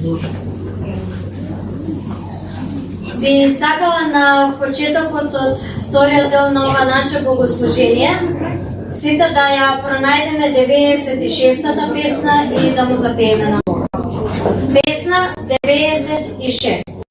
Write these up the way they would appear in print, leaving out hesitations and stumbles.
Би сакала на почетокот од вториот дел на ова наше богослужение сите да ја пронајдеме 96-та песна и да му запееме на Бога. Песна 96.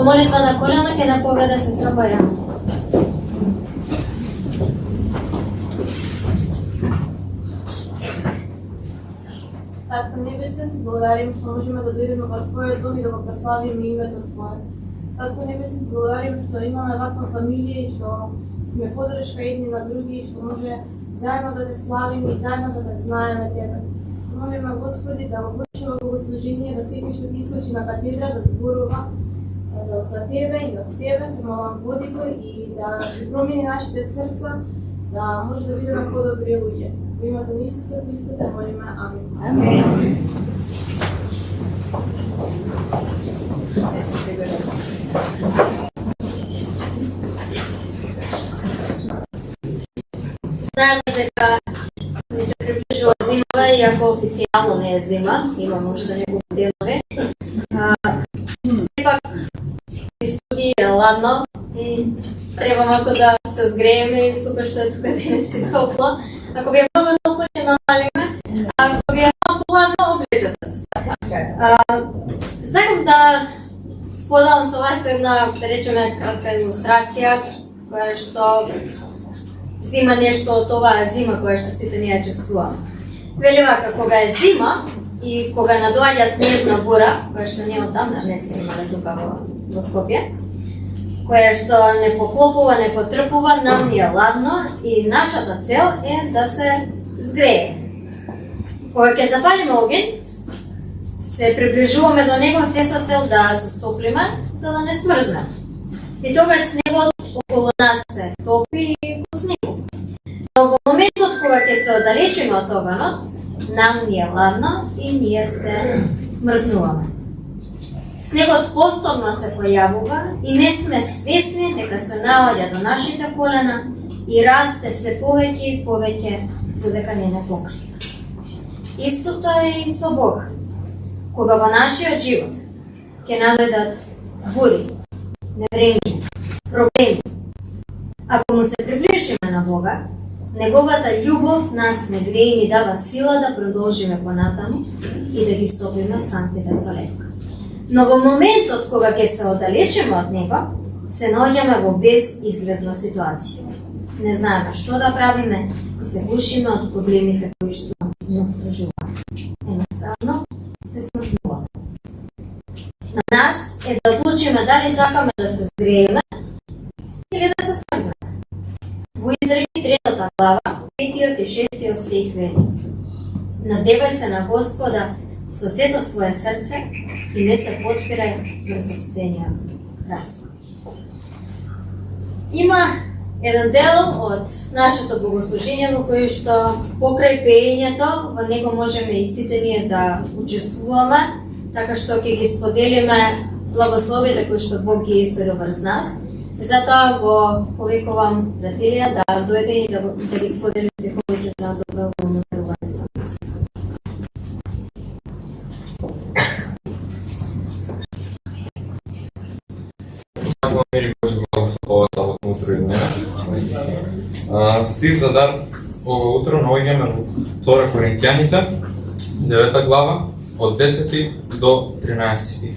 Молитва на колена ќе наповеда сестра Бојана. Татко Небесен, благодарим што можеме да дојдеме во Твојот дом и да го прославиме името Твое. Татко Небесен, благодарим што имаме ваква фамилија и што сме подршка едни на други и што може заедно да те славиме и заедно да те знаеме Тебе. Молиме Господи да во Твоето богослужение да секој што ти искочи на катедра да зборува за Тебе и од Тебе, те молам води го и да ги промени нашите срца, да може да видиме подобри луѓе. Во името на Исуса Христа те молиме. Амин. Амин. Знаем дека ни се приближува зимава, иако официјално не е зима, имаме уште неколку денови. Сепак и студија е ладно и треба малку да се згрееме и супер што е тука денес и топло. Ако би е многу топло ќе намалиме, ако би е малку ладно облечете се. Сакам да споделам со вас една, да речеме, кратка илустрација која што зима нешто од оваа зима која што сите ние чувствуваме. Вели вака, кога е зима и кога надоаѓа снежна бура, која што ние одамна не сме имале тука во Скопје, која што не поклопува, не потрпува, нам ни е ладно и нашата цел е да се згрее. Кога ќе запалиме огин, се приближуваме до него се со цел да се стоплиме, за да не смрзне. И тогаш снегот околу нас се топи и го снегу. Но во моментот кога ќе се оддалечиме од оганот, нам ни е ладно и ние се смрзнуваме. Снегот повторно се појавува и не сме свесни дека се наоѓа до нашите колена и расте се повеќе и повеќе додека не не покрива. Истото е и со Бога. Кога во нашиот живот ќе наdoјдат бури, неврењи, проблеми, ако му се приближиме на Бога, неговата љубов нас не грее и ни дава сила да продолжиме понатаму и да ги стопиме сантите со лед. Но во моментот кога ќе се оддалечиме од него, се наоѓаме во безизлезна ситуација. Не знаеме што да правиме и се гушиме од проблемите кои што ни окружуваат. Едноставно се смрзнуваме. На нас е да одлучиме дали сакаме да се згрееме или да се смрзнеме. Во Израили 3 глава, 5 и 6 стих вели: надевај се на Господа со сето свое срце и не се потпирај на собствениот разум. Има еден дел од нашето богослужение во кој што покрај пеењето во него можеме и сите ние да учествуваме, така што ќе ги споделиме благословите кои што Бог ги историл врз нас. Затоа го повикувам братилија да дојде и да ги сподели стиховите за доброволно верување со нас. Сакувам мир и Божи благослов ова саботно утро и дневна. Стих за дар ова утро наоѓаме во 2 Коринќаните, 9 глава, од 10 до 13 стих.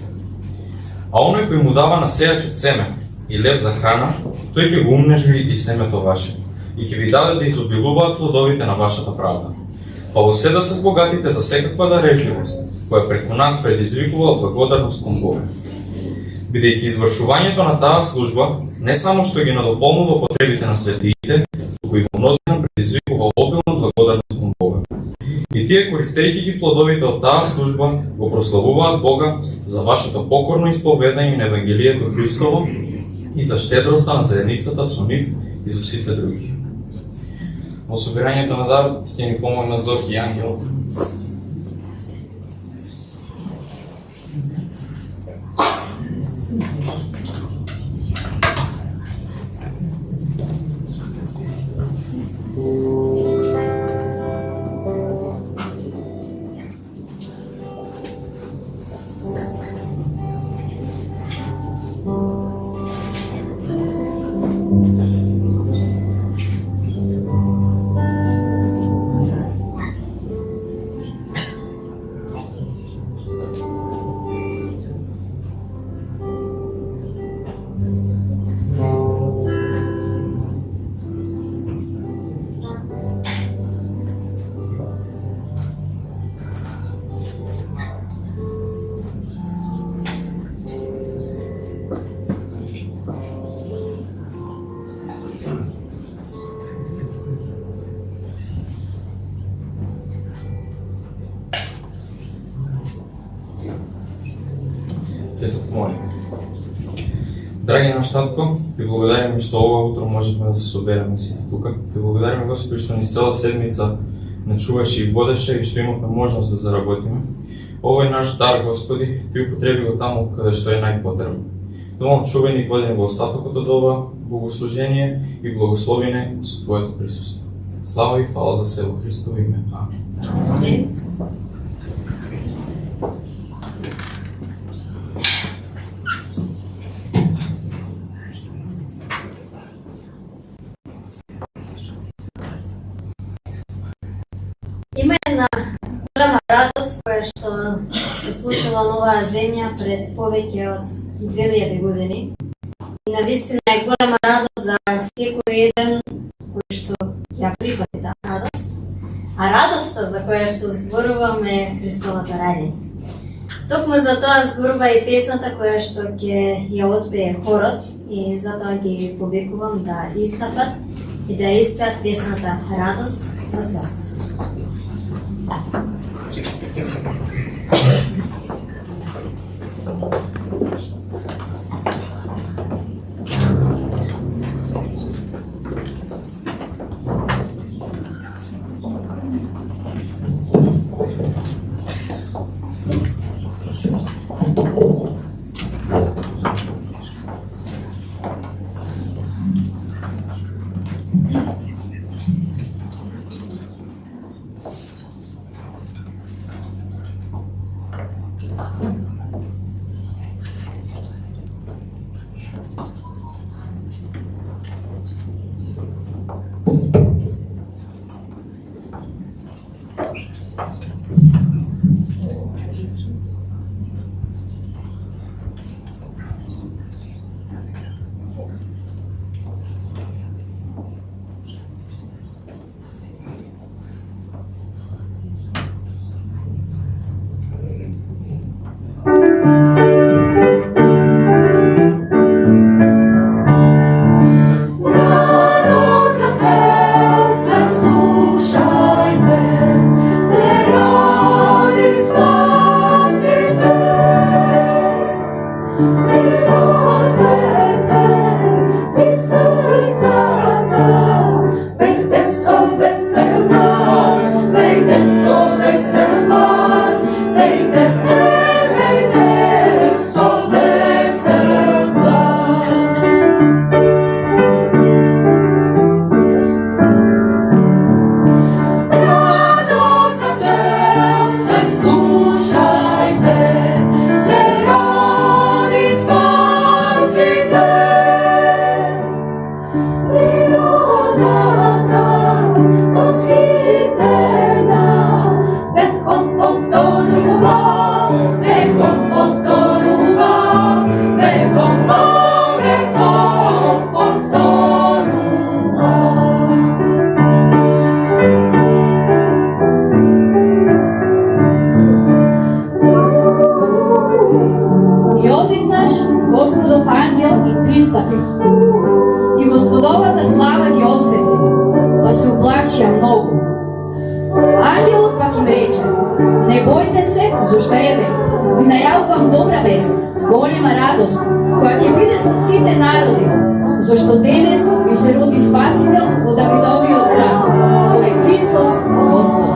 А оној кој му дава на сејачот семе и лев за храна, тој ќе го умнежи и семето ваше, и ќе ви даде да изобилуваат плодовите на вашата правда. Па во се да се збогатите за секаква дарежливост, која преку нас предизвикува благодарност кон Бога. Бидејќи извршувањето на таа служба не само што ги надополнува потребите на светиите, туку и во мнозина предизвикува обилна благодарност кон Бога. И тие, користејќи ги плодовите од таа служба, го прославуваат Бога за вашето покорно исповедање на Евангелието Христово и за щедроста на заедницата со нив и за сите други. Во собирањето на дарот ќе ни помогнат Зорки и Ангел. Ќе се помолим. Драги наш татко, ти благодариме што ова утро можевме да се собереме сите тука. Ти благодариме, Господи, што ни цела седмица не чуваше и водеше и што имавме можност да заработиме. Овој наш дар, Господи, ти употреби го таму каде што е најпотребно. Домам чувај ни водени во остатокот од ова богослужение и благослови не со Твоето присуство. Слава и фала за се во Христово име. Амин. Има една голема радост која што се случила на оваа земја пред повеќе од 2000 години. И навистина е голема радост за секој еден кој што ја прифати таа радост. А радоста за која што зборуваме е Христовото раѓање. Токму за тоа зборува и песната која што ќе ја отпее хорот и затоа ги повикувам да истапат и да испеат песната Радост за цел свет. vesel glas, pejte krevejte, so vesel glas. Rado sa cel svet slušajte, se rodi spasitelj. Priroda nam posvitena, vehom povtoruva, vehom povtoruva, vehom povtoruva. И одеднаш Господов ангел им пристапи. И Господовата слава ги освети, па се уплашија многу. Ангелот пак им рече: не бојте се, зашто еве, ви најавувам добра вест, голема радост, која ќе биде за сите народи, зашто денес ви се роди Спасител во Давидовиот град, кој е Христос Господ.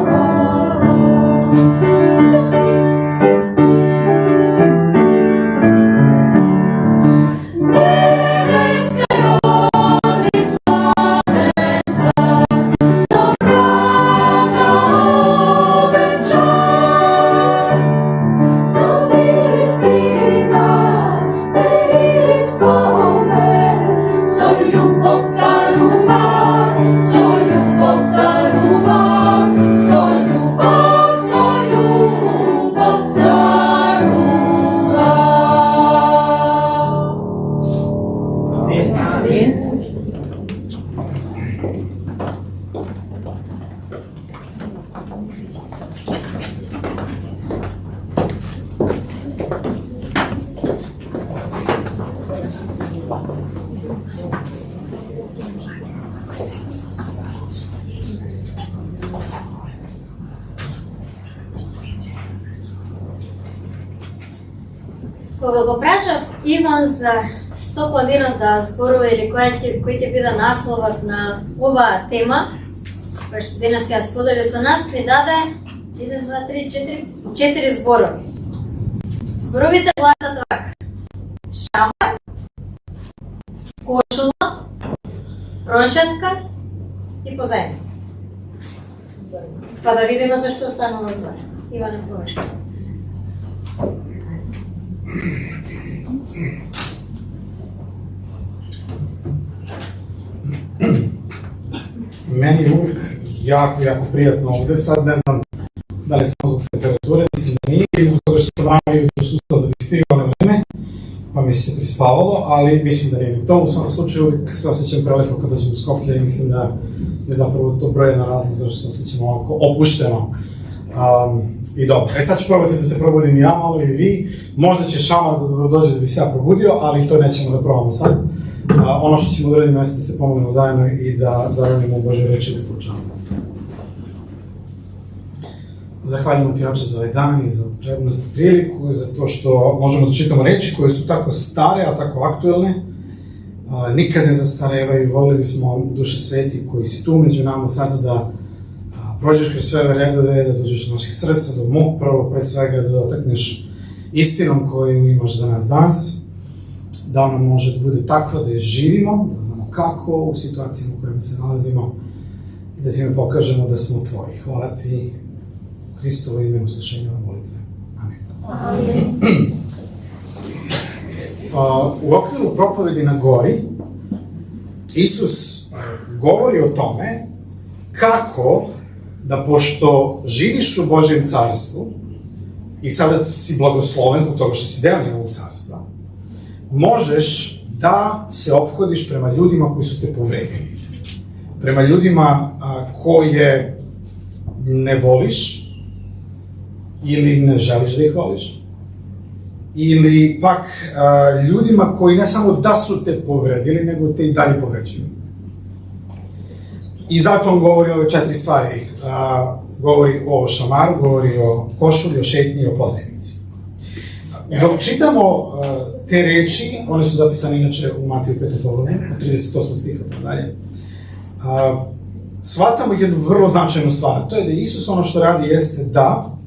Кога го прашав Иван за што планира да зборува или кој ќе биде насловот на оваа тема, која што денес ќе ја сподели со нас, ми даде 1, 2, 3, 4 зборови. Зборовите гласат вака: шамар, кошула, прошетка и позајница. Па да видиме за што станува збор. Иване, повеќе. Meni je uvijek jako prijatno ovdje, sad ne znam da li samo zbog temperature, mislim da nije, i zbog toga što sam navio u sustav da bi stigao na vreme, pa mi se prispavalo, ali mislim da nije to. U svakom slučaju uvijek se osjećam prelepo kad dođem u Skoplje i mislim da je zapravo to brojena razlog zašto se osjećam ovako opušteno. I dobro, sad ću probati da se probudim ja malo i vi. Možda će šamar da dođe da bi se ja probudio, ali to nećemo da probamo sad. Ono što ćemo da radimo jeste da se pomognemo zajedno i da zaradimo u Božoj reči da poučavamo. Zahvaljujemo ti, Oče, za ovaj dan i za prednost i priliku, za to što možemo da čitamo reči koje su tako stare, a tako aktuelne. Nikad ne zastarevaju, volili bismo, Duše Sveti, koji si tu među nama sada, da prođeš kroz sve ove redove, da dođeš do naših srca, do mog prvo, pre svega da dotakneš istinom koju imaš za nas danas, da ona može da bude takva da je živimo, da znamo kako u situacijama u kojima se nalazimo i da ti me pokažemo da smo tvoji. Hvala ti u Hristovo ime uslišenja ove molitve. Amen. U okviru propovedi na gori, Isus govori o tome kako da, pošto živiš u Božjem carstvu i sada si blagosloven zbog toga što si deo njegovog carstva, možeš da se ophodiš prema ljudima koji su te povredili. Prema ljudima koje ne voliš ili ne želiš da ih voliš. Ili pak ljudima koji ne samo da su te povredili, nego te i dalje povređuju. I zato on govori o ove 4 stvari. Govori o šamaru, govori o košulji, o šetnji i o pozajmici. Dok čitamo te reči, one su zapisane inače u Matiju 5. poglavlju, od 38. stiha pa dalje, shvatamo jednu vrlo značajnu stvar. To je da Isus ono što radi jeste da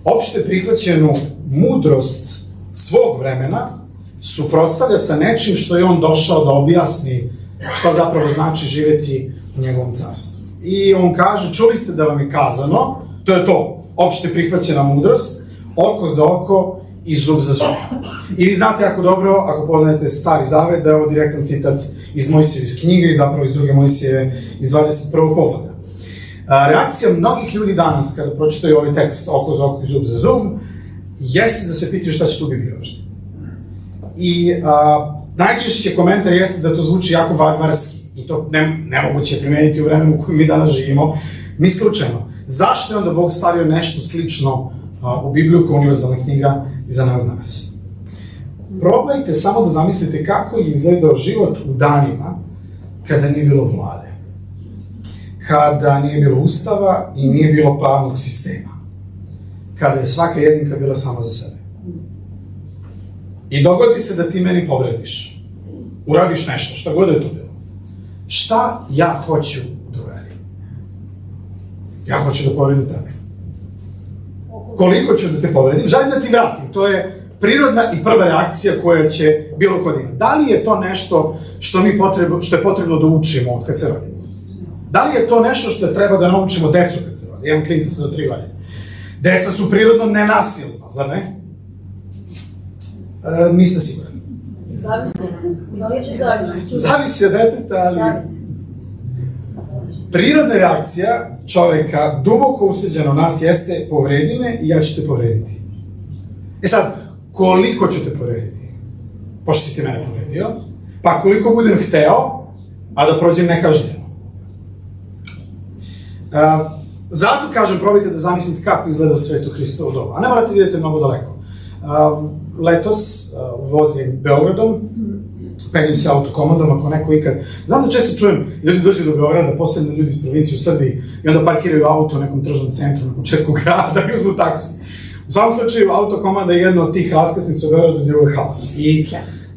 opšte prihvaćenu mudrost svog vremena suprotstavlja sa nečim što je on došao da objasni šta zapravo znači živeti u njegovom carstvu. I on kaže, čuli ste da vam je kazano, to je to, opšte prihvaćena mudrost, oko za oko i zub za zub. I vi znate jako dobro, ako poznajete Stari Zavet, da je ovo direktan citat iz Mojsijevih knjiga i zapravo iz 2. Mojsijeve iz 21. poglavlja. Reakcija mnogih ljudi danas, kada pročitaju ovaj tekst oko za oko i zub za zub, jeste da se pitaju šta će tu Biblija uopšte. I najčešće komentar jeste da to zvuči jako varvarski i to nemoguće je primeniti u vremenu u kojem mi danas živimo. Mi slučajno. Zašto je onda Bog stavio nešto slično u Bibliju kao univerzalna knjiga i za nas danas? Probajte samo da zamislite kako je izgledao život u danima kada nije bilo vlade, kada nije bilo ustava i nije bilo pravnog sistema, kada je svaka jedinka bila sama za sebe. I dogodi se da ti meni povrediš, uradiš nešto, šta god je to bilo. Šta ja hoću da uradim? Ja hoću da povredim tebe. Koliko ću da te povredim? Želim da ti vratim. To je prirodna i prva reakcija koja će bilo kod ima. Da li je to nešto što je potrebno da učimo od kad se rodimo? Da li je to nešto što treba da naučimo decu kad se rodi? Imam klinca sa do 3 godine. Deca su prirodno nenasilna, zar ne? Nisam siguran. Zavisi od deteta, ali... Prirodna reakcija čoveka, duboko useđena u nas, jeste povredi me i ja ću te povrediti. E sad, koliko ću te povrediti? Pošto si ti mene povredio, pa koliko budem hteo, a da prođem nekažnjeno. Zato kažem, probajte da zamislite kako izgleda svet u Hristovo doba, a ne morate vidjeti mnogo daleko. Letos vozim Beogradom, penjem se autokomandom, ako neko ikad... Znam da često čujem, ljudi dođu do Beograda, posebno ljudi iz provincije u Srbiji, i onda parkiraju auto u nekom tržnom centru na početku grada i uzmu taksi. U svakom slučaju, autokomanda je jedna od tih raskrsnica u Beogradu gdje je uvek haos. I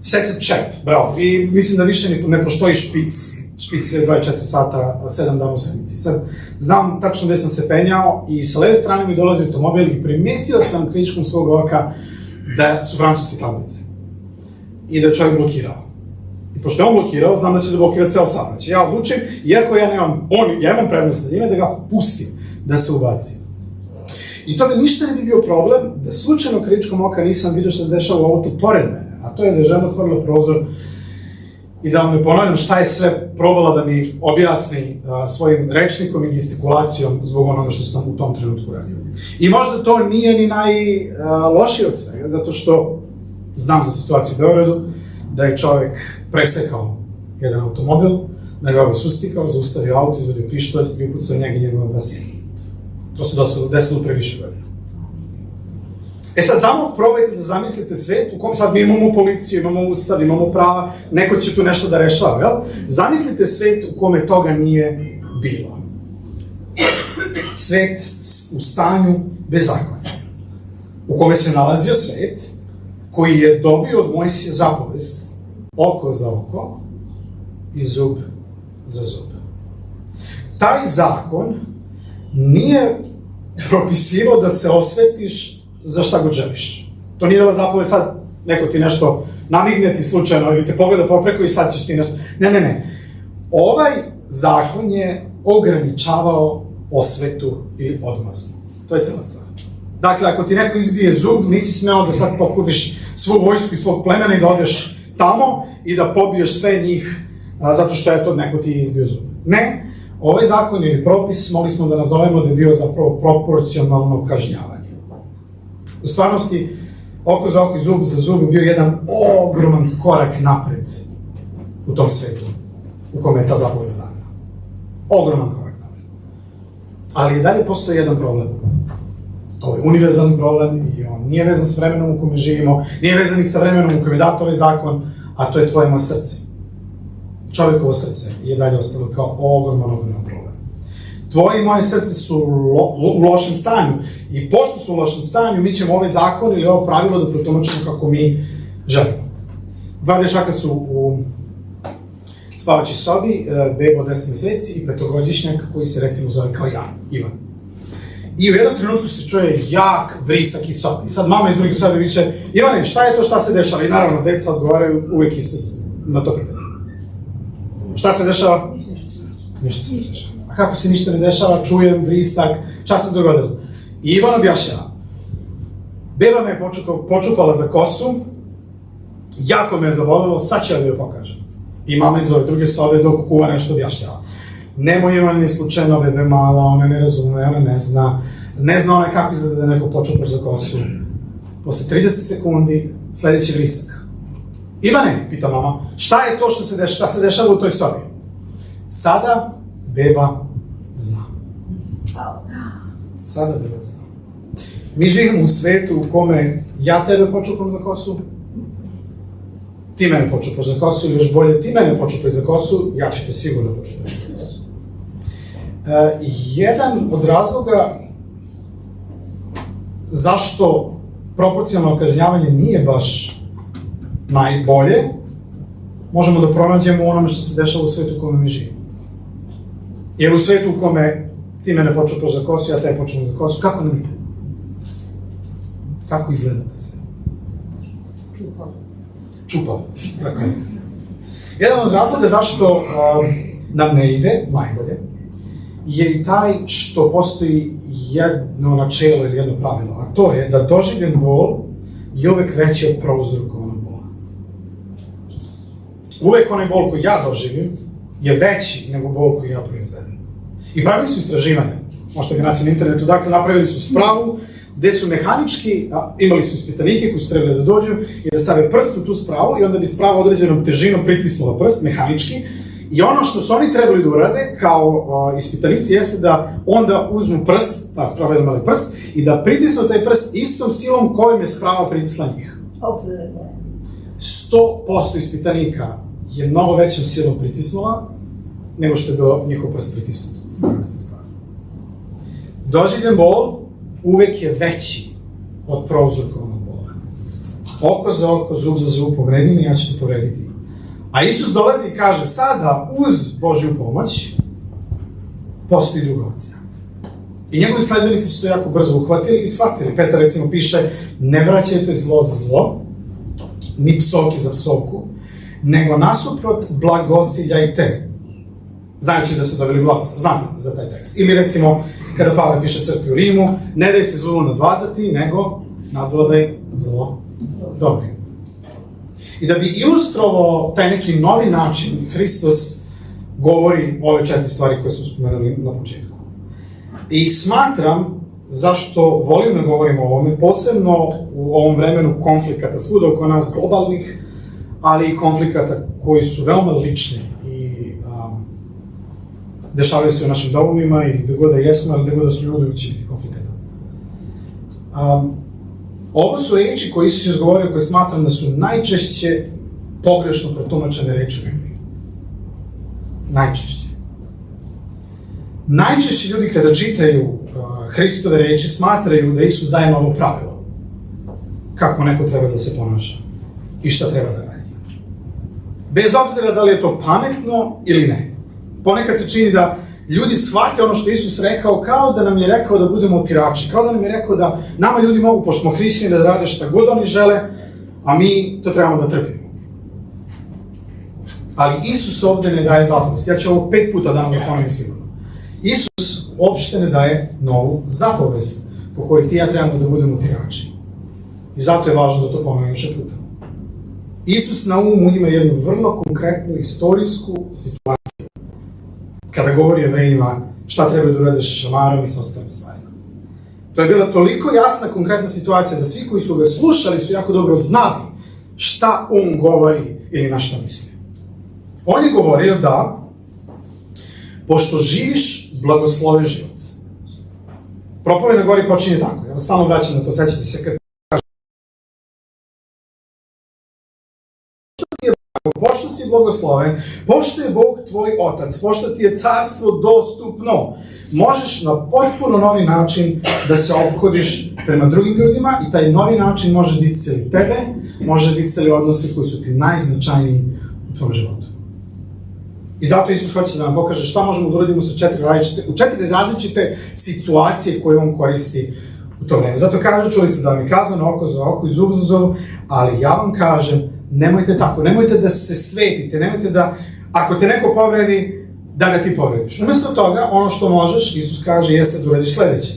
set čep, bravo. I mislim da više ne postoji špic je 24 sata, 7 dana u sedmici. Sad, znam tačno gde sam se penjao i sa leve strane mi dolazi automobil i primetio sam kričkom svog oka da su francuske tablice. I da je čovjek blokirao. I pošto je on blokirao, znam da će da blokira ceo saobraćaj. Ja odlučim, iako ja imam prednost nad njime, da ga pustim, da se ubaci. I to bi ništa ne bi bio problem da slučajno kričkom oka nisam vidio što se dešava u autu pored mene. A to je da je žena otvorila prozor i da vam ne ponavljam šta je sve probala da mi objasni svojim rečnikom i gestikulacijom zbog onoga što sam u tom trenutku radio. I možda to nije ni najlošije od svega, zato što znam za situaciju u Beogradu, da je čovek presekao jedan automobil, da ga ovaj sustikao, zaustavio auto, izvadio pištolj i upucao njega i njegova 2 sina. To se desilo pre više godina. E sad, samo probajte da zamislite svet u kom sad mi imamo policiju, imamo ustav, imamo prava, neko će tu nešto da rešava, jel? Zamislite svet u kome toga nije bilo. Svet u stanju bezakonja. U kome se nalazio svet koji je dobio od Mojsija zapovest oko za oko i zub za zub. Taj zakon nije propisivao da se osvetiš za šta god želiš. To nije bila zapovest sad, neko ti nešto namigne ti slučajno ili te pogleda popreko i sad ćeš ti nešto... Ne. Ovaj zakon je ograničavao osvetu ili odmazdu. To je cela stvar. Dakle, ako ti neko izbije zub, nisi smeo da sad pokupiš svu vojsku i svog plemena i da odeš tamo i da pobiješ sve njih zato što je to neko ti izbio zub. Ne, ovaj zakon ili propis mogli smo da nazovemo da je bio zapravo proporcionalno kažnjavanje. U stvarnosti, oko za oko i zub za zub je bio jedan ogroman korak napred u tom svetu u kome je ta zapovest dana. Ogroman korak napred. Ali i dalje postoji jedan problem. Ovo je univerzalni problem i on nije vezan s vremenom u kome živimo, nije vezan i sa vremenom u kome je dat ovaj zakon, a to je tvoje moje srce. Čovjekovo srce je dalje ostalo kao ogroman problem. Tvoje i moje srce su u lošem stanju i pošto su u lošem stanju, mi ćemo ovaj zakon ili ovo pravilo da protumačimo kako mi želimo. 2 dečaka su spavaćoj sobi beba od 10 meseci i 5-godišnjak koji se recimo zove kao ja, Ivan. I u jednom trenutku se čuje jak vrisak iz sobe. I sad mama iz druge sobe viče, Ivane, šta je to, šta se dešava? I naravno, deca odgovaraju uvijek isto na to pitanje. Šta se dešava? Ništa se ne dešava. A kako se ništa ne dešava, čujem vrisak, šta se dogodilo? I Ivan objašnjava. Beba me je počupala za kosu, jako me je zabolilo, sad ću ja da joj pokažem. I mama iz ove druge sobe dok kuva nešto objašnjava. Nemoj Ivan, ni slučajno, bebe mala, ona ne razume, ona ne zna ona kako izgleda da neko počupaš za kosu. Posle 30 sekundi, sljedeći vrisak. Ivane, pita mama, šta je to šta se dešava u toj sobi? Sada beba zna. Sada beba zna. Mi živimo u svetu u kome ja tebe počupam za kosu, ti mene počupaš za kosu, ili još bolje, ti mene počupaj za kosu, ja ću te sigurno počupati za kosu. Jedan od razloga zašto proporcionalno kažnjavanje nije baš najbolje, možemo da pronađemo u onome što se dešava u svetu u kome mi živimo. Jer u svetu u kome ti mene počupaš za kosu, ja te počupam za kosu, kako nam ide? Kako izgleda taj svet? Čupavo. Tako je. Jedan od razloga zašto nam ne ide najbolje je i taj što postoji jedno načelo ili jedno pravilo, a to je da doživljen bol je uvek veći od prouzrokovanog bola. Uvek onaj bol koji ja doživim je veći nego bol koji ja proizvedem. I pravili su istraživanja, možete ga naći na internetu, dakle napravili su spravu gde su mehanički, imali su ispitanike koji su trebali da dođu i da stave prst u tu spravu i onda bi sprava određenom težinom pritisnula prst, mehanički, i ono što su oni trebali da urade kao ispitanici jeste da onda uzmu prst, ta sprava je mali prst, i da pritisnu taj prst istom silom kojom je sprava pritisla njih. 100% ispitanika je mnogo većom silom pritisnula nego što je do njihov prst pritisnut od strane te sprave. Doživljen bol uvek je veći od prouzrokovanog bola. Oko za oko, zub za zub, povredi me, ja ću te povrediti. A Isus dolazi i kaže, sada uz Božju pomoć postoji druga opcija. I njegovi sledbenici su to jako brzo uhvatili i shvatili. Petar recimo piše, ne vraćajte zlo za zlo, ni psovke za psovku, nego nasuprot blagosiljajte. Znajući da se dobili blagoslov, znate za taj tekst. Ili recimo, kada Pavle piše crkvi u Rimu, ne daj se zlu nadvladati, nego nadvladaj zlo dobrim. I da bi ilustrovao taj neki novi način, Hristos govori ove 4 stvari koje smo spomenuli na početku. I smatram, zašto volim da govorim o ovome, posebno u ovom vremenu konflikata svuda oko nas globalnih, ali i konflikata koji su veoma lični i dešavaju se u našim domovima i gde god da jesmo, ali gde god da su ljudi će biti konflikata. Ovo su reči koje Isus izgovorio, koje smatram da su najčešće pogrešno protumačene reči u Bibliji. Najčešće. Najčešće ljudi kada čitaju Hristove reči smatraju da Isus daje novo pravilo. Kako neko treba da se ponaša i šta treba da radi. Bez obzira da li je to pametno ili ne. Ponekad se čini da ljudi shvate ono što Isus rekao kao da nam je rekao da budemo utirači, kao da nam je rekao da nama ljudi mogu, pošto smo hrišćani, da rade šta god oni žele, a mi to trebamo da trpimo. Ali Isus ovde ne daje zapovest. Ja ću ovo 5 puta danas da ponovim sigurno. Isus uopšte ne daje novu zapovest po kojoj ti ja trebamo da budemo utirači. I zato je važno da to ponovim još puta. Isus na umu ima jednu vrlo konkretnu istorijsku situaciju kada govori Jevrejima šta trebaju da urade sa šamarom i sa ostalim stvarima. To je bila toliko jasna, konkretna situacija da svi koji su ga slušali su jako dobro znali šta on govori ili na šta misli. On je govorio da, pošto živiš, blagoslovi život. Propoved na gori počinje tako. Ja vas stalno vraćam na to, sećate se kad pošto si blagosloven, pošto je Bog tvoj otac, pošto ti je carstvo dostupno, možeš na potpuno novi način da se ophodiš prema drugim ljudima i taj novi način može da isceli tebe, može da isceli odnose koji su ti najznačajniji u tvom životu. I zato Isus hoće da nam pokaže šta možemo da uradimo sa u 4 različite situacije koje on koristi u to vreme. Zato kaže, čuli ste da vam je kazano oko za oko i zub za zub, ali ja vam kažem, nemojte tako, nemojte da se svetite, nemojte da, ako te neko povredi, da ga ti povrediš. Umjesto toga, ono što možeš, Isus kaže, jeste da uradiš sledeće.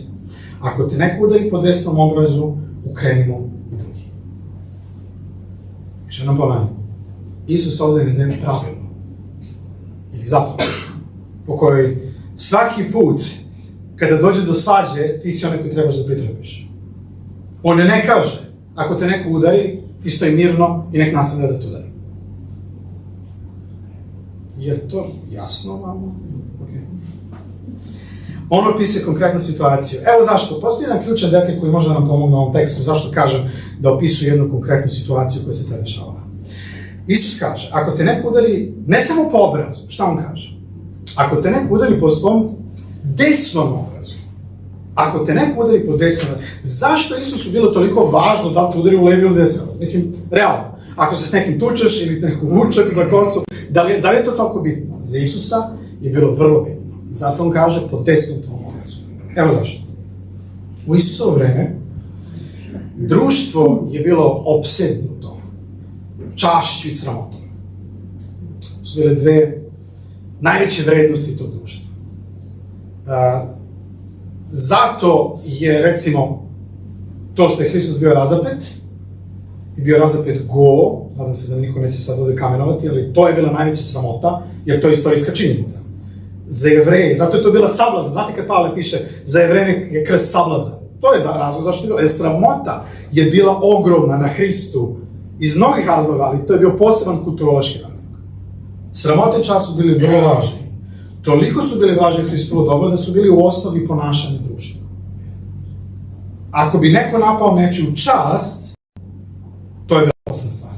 Ako te neko udari po desnom obrazu, ukreni mu i drugi. Još jednom pomenem. Isus ovdje ne daje pravilno ili zapravo po kojoj svaki put kada dođe do svađe, ti si onaj koji trebaš da pritrpiš. On ne kaže, ako te neko udari, ti stoji mirno i nek nastavlja da te udari. Je to jasno vama? Okay. On opisuje konkretnu situaciju. Evo zašto. Postoji jedan ključan detalj koji može da nam pomogne u ovom tekstu. Zašto kažem da opisuje jednu konkretnu situaciju koja se te dešava. Isus kaže, ako te neko udari, ne samo po obrazu, šta on kaže? Ako te neko udari po svom desnom obrazu, ako te neko udari po desnom obrazu, zašto Isusu bilo toliko važno da te udari u levi ili desni obraz? Mislim, realno, ako se s nekim tučeš ili neko vučak za kosu, zar je to toliko bitno? Za Isusa je bilo vrlo bitno. I zato on kaže po desnom tvom obrazu. Evo zašto. U Isusovo vreme društvo je bilo opsednuto čašću i sramotom. Su bile dve najveće vrednosti tog društva. Zato je, recimo, to što je Hristos bio razapet, i bio razapet go, nadam se da niko neće sad ovdje kamenovati, ali to je bila najveća sramota, jer to je istorijska činjenica. Za Jevreje, zato je to bila sablazan. Znate kad Pavle piše, za Jevreje je krst sablazan. To je za razlog zašto je bila. Jer sramota je bila ogromna na Hristu iz mnogih razloga, ali to je bio poseban kulturološki razlog. Sramote čas su bili vrlo važni. Toliko su bili važni Hristovo dobro da su bili u osnovi ponašanja društva. Ako bi neko napao nečiju čast, to je bila osnovna stvar.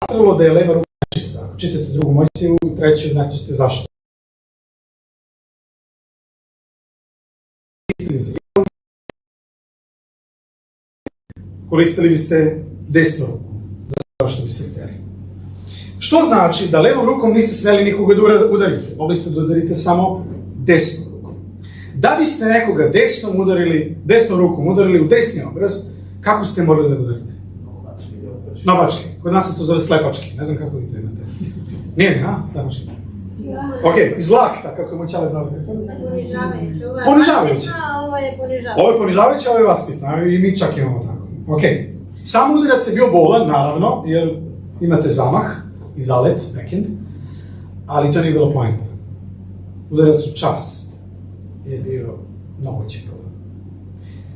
Smatralo da je leva ruka nečista. Ako čitate drugu Mojsiju i treću, znaćete zašto. Koristili biste desnu ruku, za što biste htjeli. Što znači da levom rukom niste smjeli nikoga da udarite, mogli ste da udarite samo desnom rukom. Da biste nekoga desnom rukom udarili u desni obraz, kako ste morali da udarite? Nabački. Kod nas se to zove slepački, ne znam kako vi to imate. Nije, a? Slepački. Ok, iz lakta, kako je moj čale znao. Ponižavajuće. Ponižavajuće. Ovo je ponižavajuće. Ovo je ponižavajuće, ovo je vaspitno, i mi čak imamo tako. Ok, sam udarac je bio bolan, naravno, jer imate zamah i zalet, backhand, ali to nije bilo poenta. Udarac u čas je bio mnogo veći problem.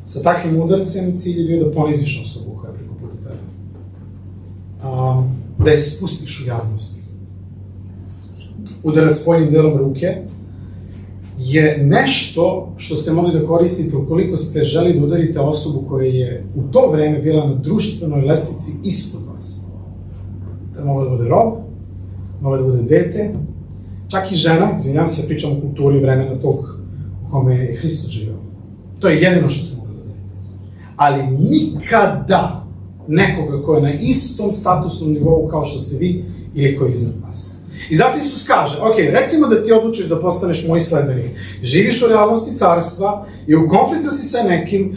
Sa takvim udarcem cilj je bio da poniziš osobu koja je preko puta tebe. Da je spustiš u javnosti. Udarac spoljnim delom ruke je nešto što ste mogli da koristite ukoliko ste želi da udarite osobu koja je u to vreme bila na društvenoj lestvici ispod vas. To je moglo da bude rob, moglo da bude dete, čak i žena, izvinjavam se, pričam o kulturi vremena tog u kome je Hristos živio. To je jedino što ste mogli da udarite. Ali nikada nekoga ko je na istom statusnom nivou kao što ste vi ili koji je iznad vas. I zato Isus kaže, ok, recimo da ti odlučiš da postaneš moj sledbenik. Živiš u realnosti carstva i u konfliktu si sa nekim,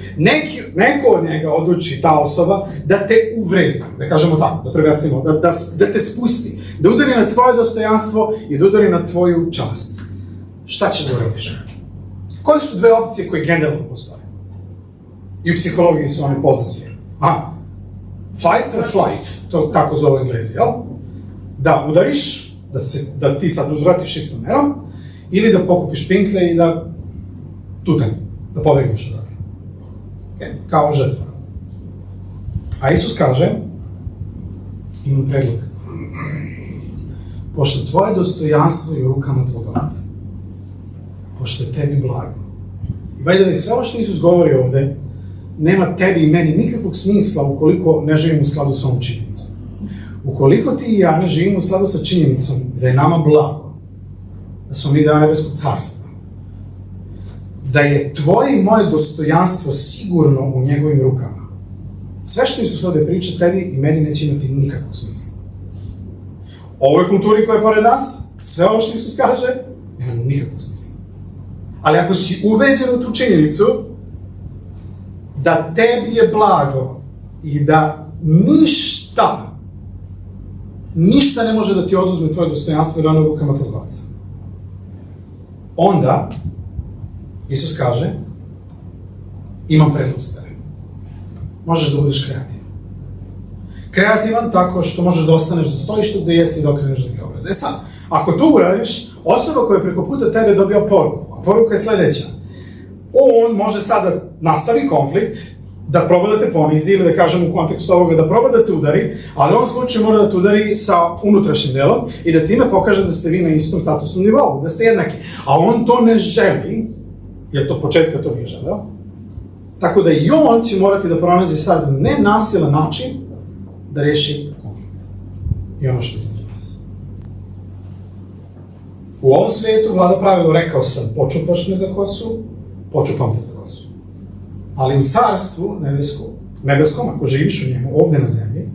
neko od njega odluči, ta osoba, da te uvredi, da kažemo tako, da prebacimo, da te spusti, da udari na tvoje dostojanstvo i da udari na tvoju čast. Šta ćeš da uradiš? Koje su dve opcije koje generalno postoje? I u psihologiji su one poznati. Fight or flight, to tako zove Englezi, jel? Da udariš, da ti sad uzvratiš istom merom, ili da pokupiš pinkle i da tutanj, da pobegneš odatle. Okay? Kao žrtva. A Isus kaže, imam predlog, pošto tvoje dostojanstvo je u rukama tvog oca, pošto je tebi blago. I valjda sve ovo što Isus govori ovde, nema tebi i meni nikakvog smisla ukoliko ne živimo u skladu sa ovom činjenicom. Ukoliko ti i ja ne živimo u skladu sa činjenicom da je nama blago, da smo mi deo nebeskog carstva, da je tvoje i moje dostojanstvo sigurno u njegovim rukama, sve što Isus ovde priča tebi i meni neće imati nikakvog smisla. ovoj kulturi koja je pored nas, sve ovo što Isus kaže, nema nikakvog smisla. Ali ako si ubeđen u tu činjenicu, da tebi je blago i da ništa ne može da ti oduzme tvoje dostojanstvo ili ono u rukama tvojeg oca, onda Isus kaže, imam prednost tebe. Možeš da budeš kreativan. Kreativan tako što možeš da ostaneš da stojiš tu gde jesi i da okreneš drugi obraz. E sad, ako to uradiš, osoba koja je preko puta tebe dobija poruku, a poruka je sledeća. On može sad da nastavi konflikt, da proba da te ponizi ili da kažem u kontekstu ovoga da proba da te udari, ali u ovom slučaju mora da te udari sa unutrašnjim delom i da time pokaže da ste vi na istom statusnom nivou, da ste jednaki. A on to ne želi, jer to početka to nije želeo. Tako da i on će morati da pronađe sad nenasilan način da reši konflikt. I ono što između vas. U ovom svijetu vlada pravilo, rekao sam, počupaš me za kosu, počupam te za kosu. Ali u carstvu nebeskom, ako živiš u njemu, ovdje na zemlji,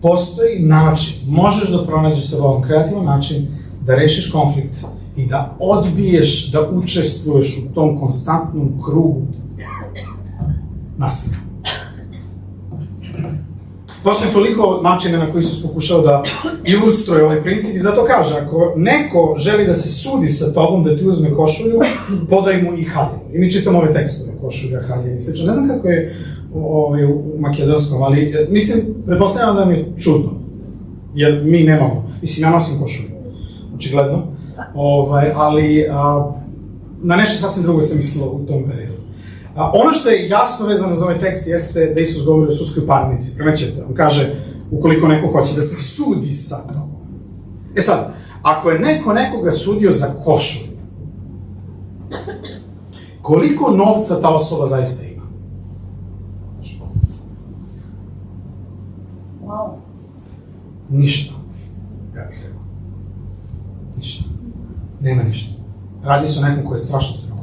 postoji način, možeš da pronađeš sa ovom kreativan način da rešiš konflikt i da odbiješ da učestvuješ u tom konstantnom krugu nasilja. Postoji toliko načina na koji Isus pokušao da ilustruje ovaj princip i zato kaže, ako neko želi da se sudi sa tobom, da ti uzme košulju, podaj mu i haljinu. I mi čitamo ove tekstove, košulja, haljina i sl. Ne znam kako je u makedonskom, ali mislim, pretpostavljam da mi je čudno, jer mi nemamo. Mislim, ja nosim košulju, očigledno, ali na nešto sasvim drugo sam mislilo u tom periodu. Ono što je jasno vezano za ovaj tekst jeste da Isus govori o sudskoj parnici. Primećete, on kaže, ukoliko neko hoće da se sudi sa tobom. E sad, ako je neko nekoga sudio za košulju, koliko novca ta osoba zaista ima? Ništa, ja bih rekao. Ništa. Nema ništa. Radi se o nekom koji je strašno siromašan.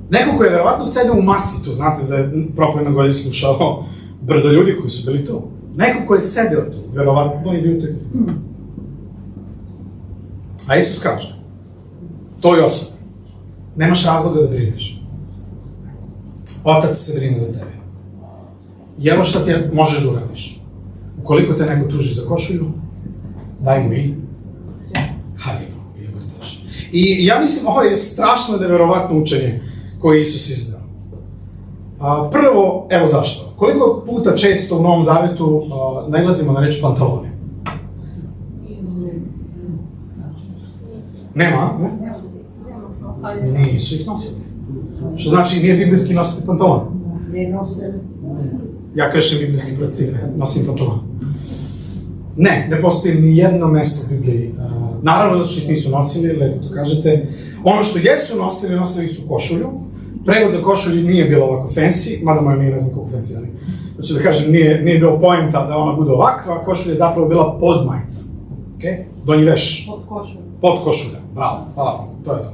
Neko koji je verovatno sedeo u masi tu, znate da je Propoved Gori slušao brdo ljudi koji su bili tu. Neko koji je sedeo tu, verovatno i bio tu. A Isus kaže, toj osobi, nemaš razloga da brineš. Otac se brine za tebe. I evo šta ti možeš da uradiš. Ukoliko te neko tuži za košulju, daj mu i haljinu ili grtaš. I ja mislim, ovo je strašno da je verovatno učenje koje je Isus izdao. Prvo, evo zašto. Koliko puta često u Novom Zavetu nailazimo na reč pantalone? Nema? Nisu ih nosili. Što znači nije biblijski nositi pantalone? Ja kršim biblijski princip, nosim pantalone. Ne postoji ni jedno mesto u Bibliji. Naravno, zato što ih nisu nosili, lepo to kažete. Ono što jesu nosili su košulju. Prevod za košulju nije bilo ovako fancy, mada moja nije ne znam koliko fancy, ali hoću da kažem, nije bilo poenta da ona bude ovakva, košulja je zapravo bila podmajica. Donji veš. Pod košulja. Bravo, hvala, to je to.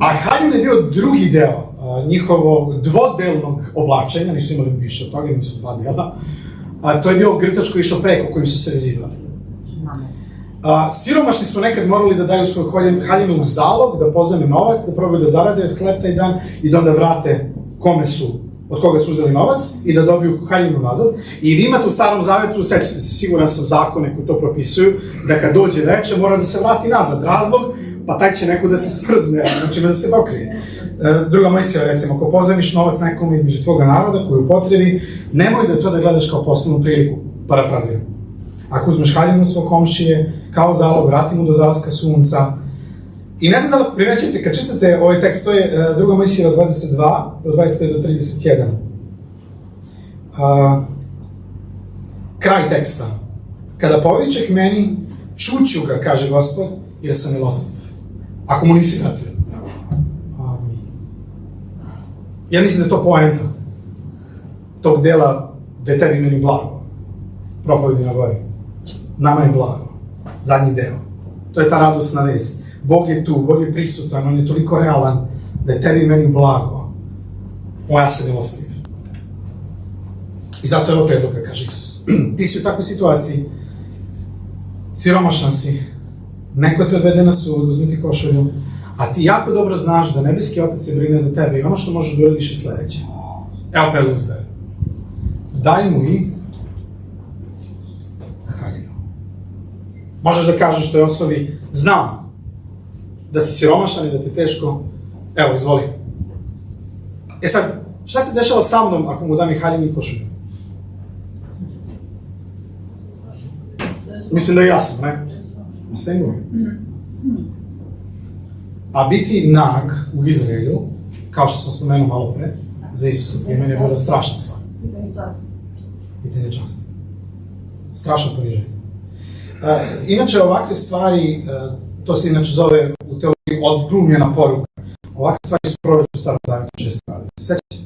A haljin je bio drugi deo njihovog dvodelnog oblačenja, nisu imali više od toga, nisu dva dela. To je bio grtač koji išao preko, kojim su se vezivali. Siromašni su nekad morali da daju svoju haljinu u zalog, da pozajme novac, da probaju da zarade hleb taj dan i da onda vrate od koga su uzeli novac i da dobiju haljinu nazad. I vi imate u Starom Zavetu, sećate se, siguran sam zakone koji to propisuju, da kad dođe veče mora da se vrati nazad. Razlog, pa taj će neko da se smrzne, znači da se pokrije. Druga Mojsija, recimo, ako pozajmiš novac nekom između tvoga naroda koji upotrebi, nemoj da to da gledaš kao poslovnu priliku, parafraziram. Ako uzmeš haljinu svog komšije, kao zalog, vrati mu do zalaska sunca. I ne znam da li primećete, kad čitate ovaj tekst, to je druga Mojsijeva 22, od 25 do 31. Kraj teksta. Kada povičeh meni, čuću ga, kaže Gospod, jer sam milostiv. Ako mu nisi vratio. Ja mislim da je to poenta tog dela da je tebi meni blago. Propovedi na gori. Nama je blago. Zadnji deo. To je ta radosna vest. Bog je tu, Bog je prisutan, on je toliko realan da je tebi i meni blago. Ja sam milostiv. I zato je ovo predloga, kaže Isus. Ti si u takvoj situaciji, siromašan si, neko te odvede na sud, uzmi ti košulju, a ti jako dobro znaš da nebeski Otac se brine za tebe i ono što možeš da uradiš je sledeće. Evo predlog za tebe. Daj mu i haljinu. Možeš da kažeš toj osobi, znam da si siromašan i da ti je teško, evo, izvoli. E sad, šta se dešava sa mnom ako mu dam i haljinu i košulju? Mislim da je jasno, ne? Ostajem govorim. A biti nag u Izraelu, kao što sam spomenuo malo pre, za Isusa prije mene je bila strašna stvar. Pitanje časti. Strašno poniženje. Inače, ovakve stvari, to se inače zove u teoriji odglumljena poruka. Ovakve stvari su proroci u Starom Zavjetu često radili. Sećate?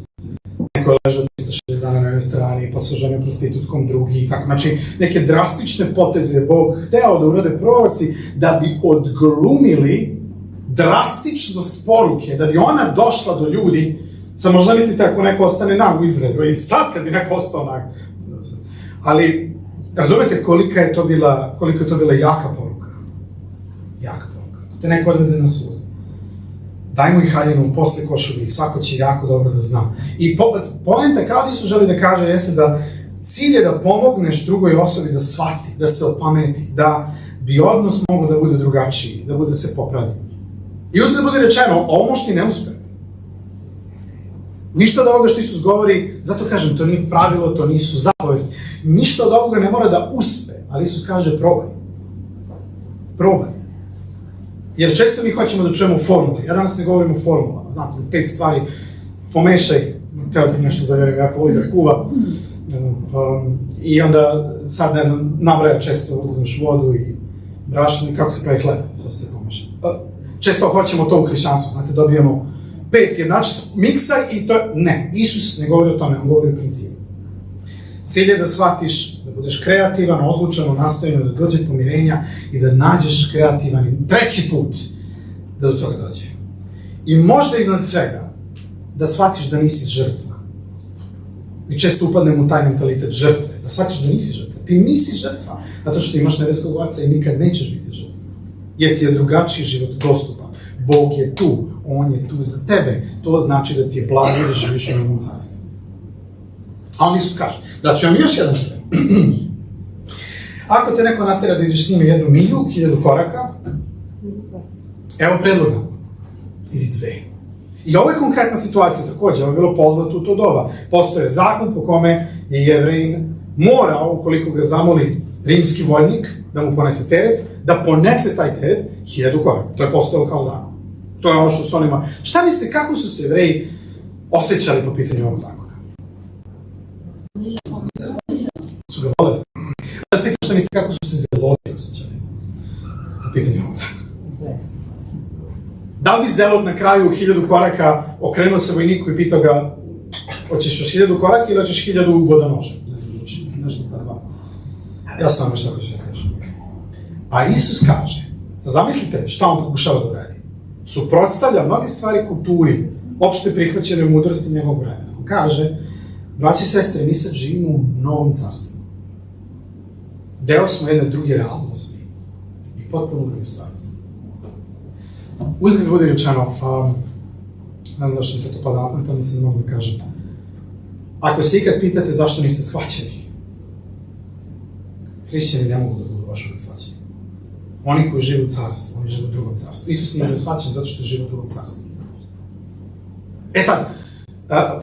Neko je ležao 360 dana na jednoj strani, pa se oženio prostitutkom drugi i tako. Znači, neke drastične poteze Bog hteo da urade proroci da bi odglumili drastičnost poruke, da bi ona došla do ljudi. Samo želite ako neko ostane nag u Izraelu i sad kad bi neko ostao nag. Ali, razumete koliko je to bila jaka poruka. Jaka poruka. Te neko odvede na sud. Daj mu i haljinu posle košulje i svako će jako dobro da zna. I poenta kao da Isus želi da kaže jeste da cilj je da pomogneš drugoj osobi da shvati, da se opameti, da bi odnos mogao da bude drugačiji, da bude se popravi. I uzgled bude rečeno, ovo možda ti ne uspe. Ništa od ovoga što Isus govori, zato kažem, to nije pravilo, to nisu zapovesti. Ništa od ovoga ne mora da uspe, ali Isus kaže probaj. Probaj. Jer često mi hoćemo da čujemo formule. Ja danas ne govorim o formulama. Znate, 5 stvari pomešaj, teo ti nešto zavjerujem, jako voli da kuva. I onda, sad ne znam, nabraja često, uzmeš vodu i brašno i kako se pravi hleb, to se pomeša. Često hoćemo to u hrišćanstvu, znate, dobijemo 5 jednači, miksaj i to je... Ne, Isus ne govori o tome, on govori o principu. Cilj je da shvatiš, da budeš kreativan, odlučan, u nastojanju da dođe pomirenja i da nađeš kreativan i treći put da do toga dođe. I možda iznad svega da shvatiš da nisi žrtva. Mi često upadnemo u taj mentalitet žrtve, da shvatiš da nisi žrtva. Ti nisi žrtva, zato što imaš nebeskog Oca i nikad nećeš biti žrtva. Jer ti je drugačiji život dostupan. Bog je tu, on je tu za tebe. To znači da ti je blago da živiš u njegovom carstvu. A on Isus kaže, da ću vam još jedan primjer. Ako te neko natera da ideš s njime 1 milju, 1000 koraka, evo predloga, idi 2. I ovo je konkretna situacija također, ovo je bilo poznato u to doba. Postoje zakon po kome je Jevrejin morao, ukoliko ga zamoli rimski vojnik, da mu ponese teret, da ponese taj teret 1000 koraka. To je postojalo kao zakon. To je ono što su onima... Šta mislite, kako su se Jevreji osjećali po pitanju ovog zakona? Su ga voleli. Da vas pitam šta mislite, kako su se zeloti osjećali po pitanju ovog zakona? Da li bi zelot na kraju 1000 koraka okrenuo se vojniku i pitao ga hoćeš još 1000 koraka ili hoćeš 1000 uboda noža? Nešto ta dva. Ja sam vam što hoću da kažem. A Isus kaže, da zamislite šta on pokušava da uradi. Suprotstavlja mnoge stvari kulturi, opšte prihvaćene mudrosti njegovog vremena. On kaže, braći i sestre, mi sad živimo u novom carstvu. Deo smo jedne druge realnosti i potpuno druge stvarnosti. Uzgled bude rečeno, ne znam što mi se to pada, na tamo se ne mogu da kažem. Ako se ikad pitate zašto niste shvaćeni, hrišćani ne mogu da budu baš uvijek shvaćeni. Oni koji žive u carstvu, oni žive u drugom carstvu. Isus nije shvaćen zato što žive u drugom carstvu. E sad,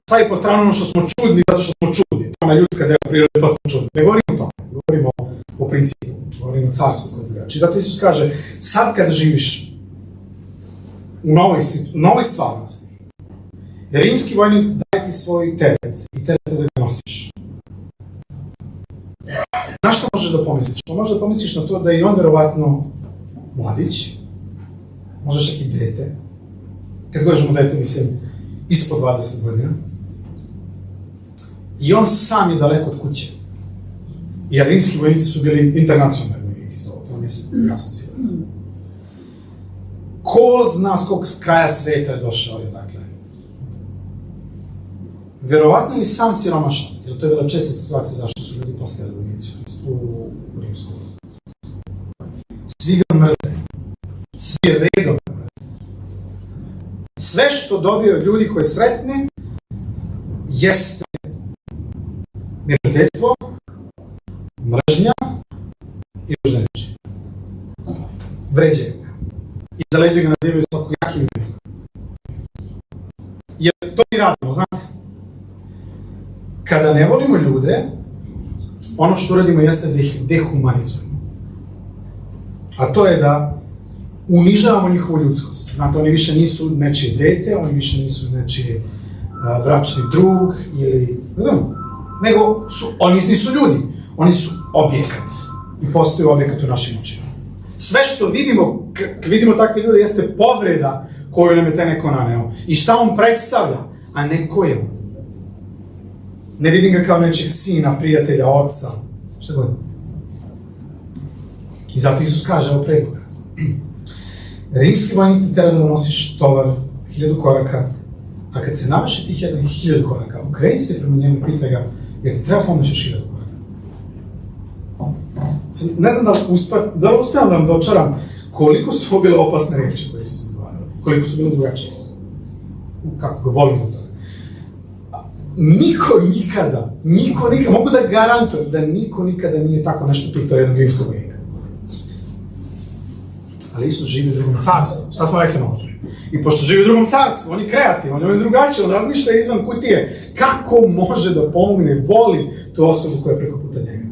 stavi po stranu ono što smo čudni zato što smo čudni. To je ljudska deo prirode pa smo čudni. Ne govorimo o tome, govorimo o principu, govorimo o carstvu koji drugačiji. I zato Isus kaže, sad kad živiš u novoj stvarnosti, rimski vojnik daje ti svoj teret i teret da ga nosiš. Na što možeš da pomisliš? Pa možeš da pomisliš na to da je on verovatno mladić, možda čak i dete. Kad govorimo dete, mislim, ispod 20 godina. I on sam je daleko od kuće. Jer rimski vojnici su bili internacionalni vojnici, to vam je jasno sigurno. Ko zna s kog kraja sveta je došao, dakle. verovatno i sam siromašan, jer to je bila česta situacija zašto su ljudi postajali vojnici u Rimskom. Svi ga mrze. Svi redom ga mrze. Sve što dobije od ljudi koje sretne jeste neprijateljstvo, mržnja i ružne reči. Vređaju ga. I za leđe ga nazivaju svakojakim imenima. Jer to mi radimo, znate? Kada ne volimo ljude, ono što radimo jeste da ih dehumanizujemo. A to je da unižavamo njihovu ljudskost. Znate, oni više nisu nečije dete, oni više nisu nečije bračni drug ili, ne znam, nego oni nisu ljudi, oni su objekat. I postoji objekat u našim očima. Sve što vidimo, kad vidimo takve ljude, jeste povreda koju nam je taj neko naneo. I šta on predstavlja, a ne ko je on. Ne vidim ga kao nečeg sina, prijatelja, oca, šta god. I zato Isus kaže, evo predloga. Rimski vojnik ti tera da nosiš tovar 1000 koraka, a kad se navrši tih 1000 koraka, okreni se prema njemu i pitaj ga, jer ti treba pomoći još 1000 koraka. Ne znam da li uspijem da vam dočaram koliko su ovo bile opasne reči koje su se izgovarale, koliko su bile drugačije. Kako ga volim zbog toga. Niko nikada, mogu da garantujem da niko nikada nije tako nešto pitao jednog rimskog vojnika. Ali Isus živi u drugom carstvu. Šta smo rekli malo pre? I pošto živi u drugom carstvu, on je kreativan, on je drugačiji, on razmišlja izvan kutije. Kako može da pomogne, voli tu osobu koja je preko puta njega?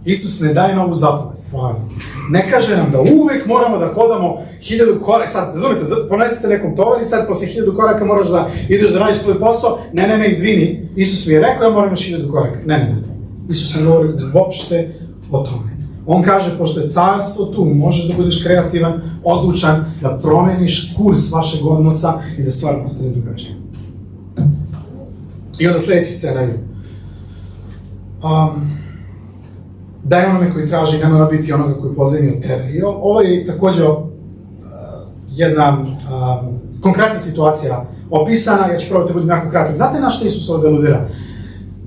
Isus ne daje novu zapovest, stvarno. Ne kaže nam da uvek moramo da hodamo 1000 koraka. Sad, razumite, ponesete nekom tovar i sad posle 1000 koraka moraš da ideš da radiš svoj posao. Ne, izvini. Isus mi je rekao ja moram još 1000 koraka. Ne. Isus ne govori uopšte o tome. On kaže, pošto je carstvo tu, možeš da budeš kreativan, odlučan, da promeniš kurs vašeg odnosa i da stvar postane drugačija. I onda sljedeći scenarij. Daj onome koji traži, nemoj biti onoga koji pozajmi od tebe. I ovo je također jedna konkretna situacija opisana, ja ću probati da budem jako kratak. Znate na što Isus ovdje aludira?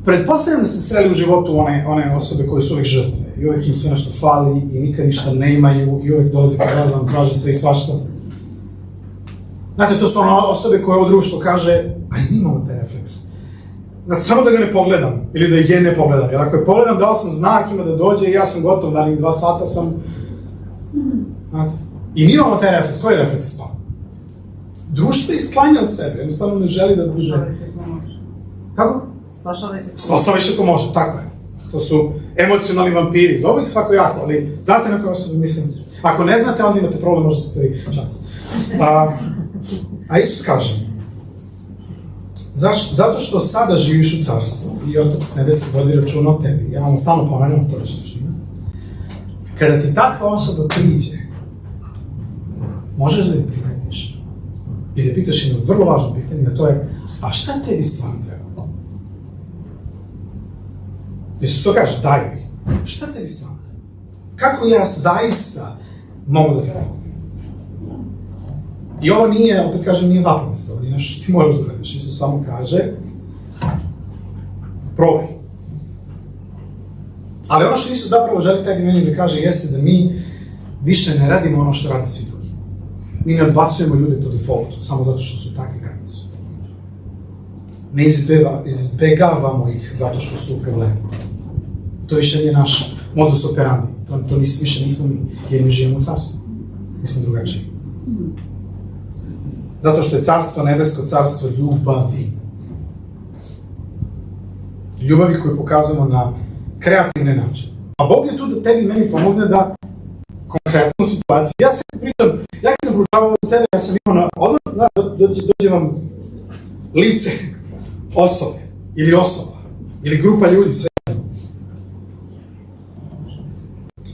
Pretpostavljam da ste sreli u životu one osobe koje su uvijek žrtve i uvijek im sve nešto fali i nikad ništa ne imaju i uvijek dolaze kod vas da vam traže sve i svašta. Znate, to su one osobe koje ovo društvo kaže, aj nimamo taj refleks. Znate, samo da ga ne pogledam ili da je ne pogledam, jer ako je pogledam dao sam znak ima da dođe i ja sam gotov, narednih 2 sata sam... Znate, i nimamo taj refleks, koji je refleks? Pa, društvo je isklanja od sebe, jednostavno ne želi da bude... Kako? Spašavaj se ko može, tako je. To su emocionalni vampiri, zovu ih svako jako, ali znate na koje osobe mislim. Ako ne znate, onda imate problem, možda ste vi šans. A Isus kaže, zato što sada živiš u carstvu i Otac nebeski vodi računa o tebi, ja vam stalno pomenem, to je suština. Kada ti takva osoba priđe, možeš da je primetiš i da pitaš jedno vrlo važno pitanje, a to je, a šta tebi stvarno treba? Isus to kaže, daj mi. Šta tebi stvarno treba? Kako ja zaista mogu da ti pomogu? I ovo nije, opet kažem, nije zapovest, ovo nije nešto što ti moraš da uradiš. Isus samo kaže, probaj. Ali ono što Isus zapravo želi tebi meni da kaže jeste da mi više ne radimo ono što radi svi drugi. Mi ne odbacujemo ljude po defaultu, samo zato što su takvi kakvi su. Ne izbegavamo ih zato što su u problemu. To više nije naš modus operandi. To više nismo mi, jer mi živimo u carstvu. Mi smo drugačiji. Zato što je carstvo nebesko, carstvo ljubavi. Ljubavi koju pokazujemo na kreativne načine. A Bog je tu da tebi meni pomogne da konkretnu situaciju. Ja sam pričam, ja kad sam proučavao sebe, ja sam imao odmah, dođe vam lice osobe, ili osoba, ili grupa ljudi, sve.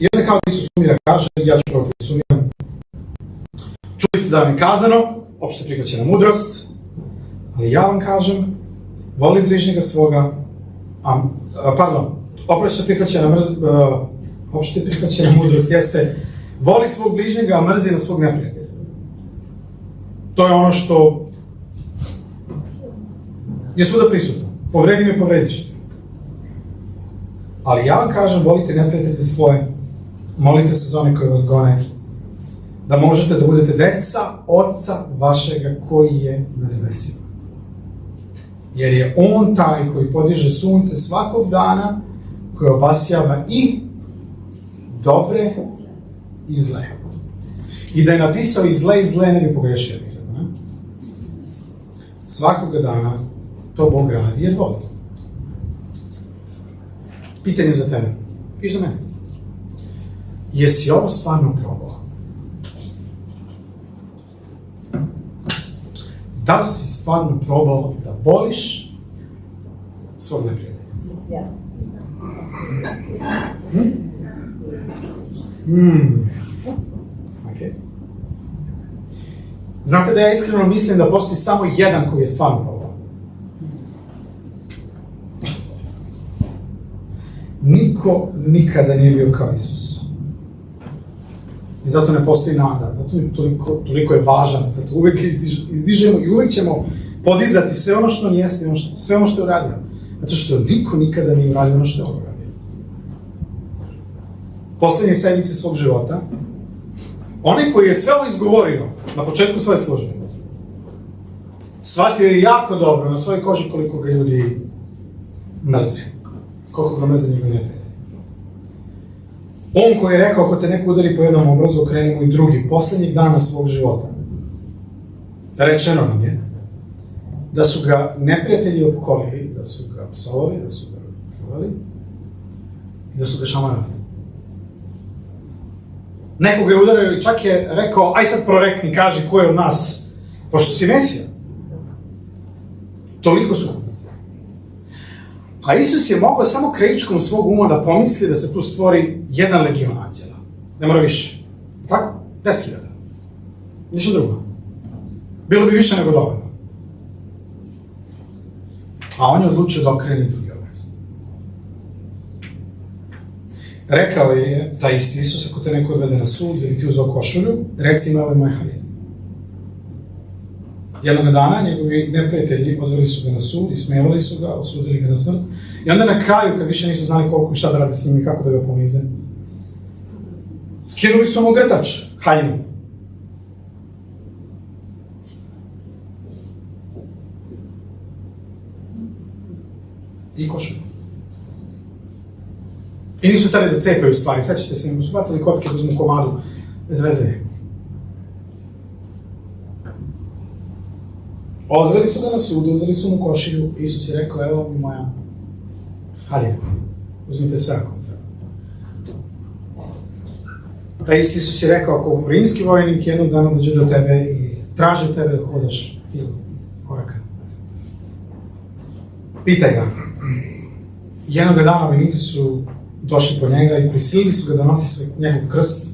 I onda kao Isus sumira kaže, ja ću probati da sumiram. Čuli ste da vam je kazano, opšte prihvaćena mudrost, ali ja vam kažem, voli bližnjega svoga, opšte prihvaćena mudrost jeste, voli svog bližnjega, a mrzi na svog neprijatelja. To je ono što je svuda prisutno. Povredi me, povrediš te. Ali ja vam kažem, volite neprijatelje svoje, molite se za one koji vas gone, da možete da budete deca Oca vašega koji je na nebesima. Jer je On taj koji podiže sunce svakog dana, koji obasjava i dobre i zle. I da je napisao i zle, ne bi pogrešio. Ne? Svakoga dana to Bog radi jer voli. Pitanje za tebe. Piš za mene. Jesi ovo stvarno probao? Da li si stvarno probao da voliš svog neprijatelja? Okay. Znate da ja iskreno mislim da postoji samo jedan koji je stvarno probao. Niko nikada nije bio kao Isus. I zato ne postoji nada, zato toliko je važan, zato uvek izdižemo i uvek ćemo podizati sve ono što on jeste, sve ono što je uradio. Zato što niko nikada nije uradio ono što je on uradio. Poslednje sedmice svog života, onaj koji je sve ovo izgovorio na početku svoje službe, shvatio je jako dobro na svojoj koži koliko ga ljudi mrze. Koliko ga mrze njegove neprijatelje. On koji je rekao, ako te neko udari po jednom obrazu, okreni mu i drugi, poslednjih dana svog života. Rečeno nam je da su ga neprijatelji opkolili, da su ga psovali, da su ga pljuvali i da su ga šamarali. Neko ga je udario i čak je rekao, aj sad prorekni, kaži ko je od nas, pošto si Mesija. Toliko su nas. A Isus je mogao samo krajičkom svog uma da pomisli da se tu stvori jedan legion anđela. Ne mora više. Tako? 10.000. Ništa drugo. Bilo bi više nego dovoljno. A on je odlučio da okreni drugi obraz. Rekao je taj isti Isus, ako te neko odvede na sud, da bi ti uzeo košulju, reci im, ovo je moje haljine. Jednog dana njegovi neprijatelji odveli su ga na sud, ismevali su ga, osudili ga na smrt. I onda na kraju, kad više nisu znali koliko i šta da rade s njim i kako da ga ponize, skinuli su mu grtač, haljinu. I košulju. I nisu hteli da cepaju stvari, sećate se, nego su bacali kocke da uzmu komadu, bez veze. Ozveli su ga na sudu, uzeli su mu košilju, Isus je rekao, evo mi moja haljina, uzmite sve ako vam treba. Taj isti Isus je rekao, ako rimski vojnik jednog dana dođe do tebe i traži tebe da hodaš 1000 koraka, pitaj ga. Jednog dana vojnici su došli po njega i prisilili su ga da nosi njegov krst,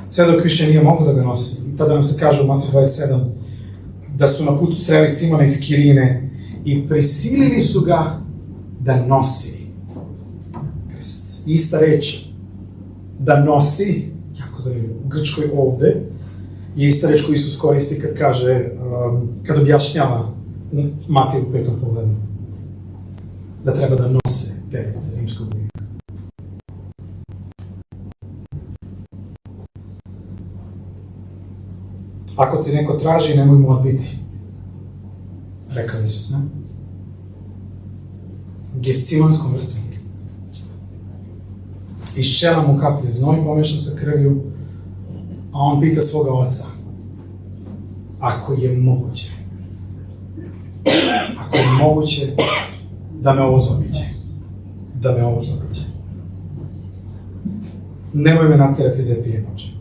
sve dok više nije mogao da ga nosi. I tada nam se kaže u Mateju 27, da su na putu sreli Simona iz Kirine i prisilili su ga da nosi krst. Ista reč, da nosi, jako zanimljivo, u grčkoj ovde, je ista reč koju Isus koristi kad kaže, kad objašnjava u Mateju 5. pogledu, da treba da nose teret rimskog vojnika. Ako ti neko traži, nemoj mu odbiti. Rekao Isus, ne? U Getsemanskom vrtu. Iz čela mu kaplje znoj pomešan sa krvlju, a on pita svoga oca, ako je moguće, da me ovo zaobiđe. Nemoj me naterati da pijem noć.